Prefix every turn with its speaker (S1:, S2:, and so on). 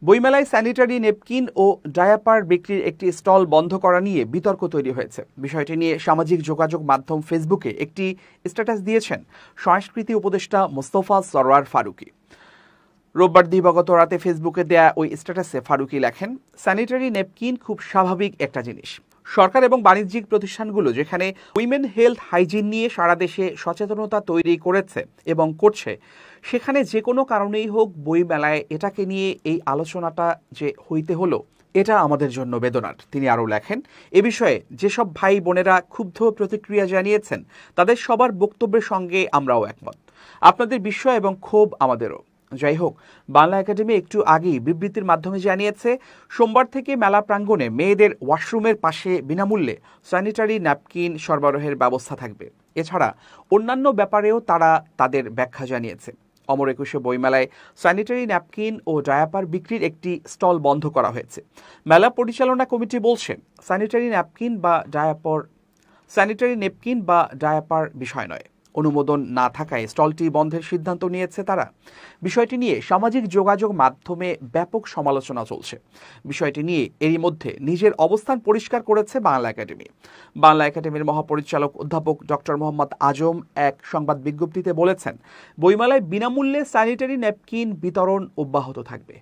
S1: বইমেলায় sanitary napkin ও diaper বিক্রির একটি স্টল বন্ধ করা নিয়ে বিতর্ক তৈরি হয়েছে। বিষয়টি নিয়ে সামাজিক যোগাযোগ মাধ্যম ফেসবুকে একটি স্ট্যাটাস দিয়েছেন সংস্কৃতি উপদেষ্টা মোস্তফা সরোয়ার ফারুকী। রোববার দিবাগত রাতে ফেসবুকে দেয়া ওই স্ট্যাটাসে ফারুকী লেখেন, স্যানিটারি নেপকিন খুব স্বাভাবিক একটা জিনিস। সরকার এবং বাণিজ্যিক প্রতিষ্ঠানগুলো যেখানে উইমেন হেলথ হাইজিন নিয়ে সারা দেশে সচেতনতা তৈরি করেছে এবং করছে, সেখানে যে কোনো কারণেই হোক বইমেলায় এটাকে নিয়ে এই আলোচনাটা যে হইতে হলো, এটা আমাদের জন্য বেদনার। তিনি আরও লেখেন, এ বিষয়ে যেসব ভাই বোনেরা ক্ষুব্ধ প্রতিক্রিয়া জানিয়েছেন তাদের সবার বক্তব্যের সঙ্গে আমরাও একমত। আপনাদের বিস্ময় এবং ক্ষোভ আমাদেরও। যাই হোক, বাংলা একাডেমি একটু আগেই বিবৃতির মাধ্যমে জানিয়েছে, সোমবার থেকে মেলা প্রাঙ্গণে মেয়েদের ওয়াশরুমের পাশে বিনামূল্যে স্যানিটারি ন্যাপকিন সরবরাহের ব্যবস্থা থাকবে। এছাড়া অন্যান্য ব্যাপারেও তারা তাদের ব্যাখ্যা জানিয়েছে। অমর একুশে বইমেলায় স্যানিটারি ন্যাপকিন ও ডায়াপার বিক্রির একটি স্টল বন্ধ করা হয়েছে। মেলা পরিচালনা কমিটি বলছে, স্যানিটারি নেপকিন বা ডায়াপার বিষয় নয়। অনুমোদন না থাকায় স্টলটি বন্ধের সিদ্ধান্ত নিয়েছে তারা। বিষয়টি নিয়ে সামাজিক যোগাযোগ মাধ্যমে ব্যাপক সমালোচনা চলছে। বিষয়টি নিয়ে এরই মধ্যে নিজের অবস্থান পরিষ্কার করেছে বাংলা একাডেমি। বাংলা একাডেমির মহাপরিচালক অধ্যাপক ডক্টর মোহাম্মদ আজম এক সংবাদ বিজ্ঞপ্তিতে বলেছেন, বইমেলায় বিনামূল্যে স্যানিটারি ন্যাপকিন বিতরণ অব্যাহত থাকবে।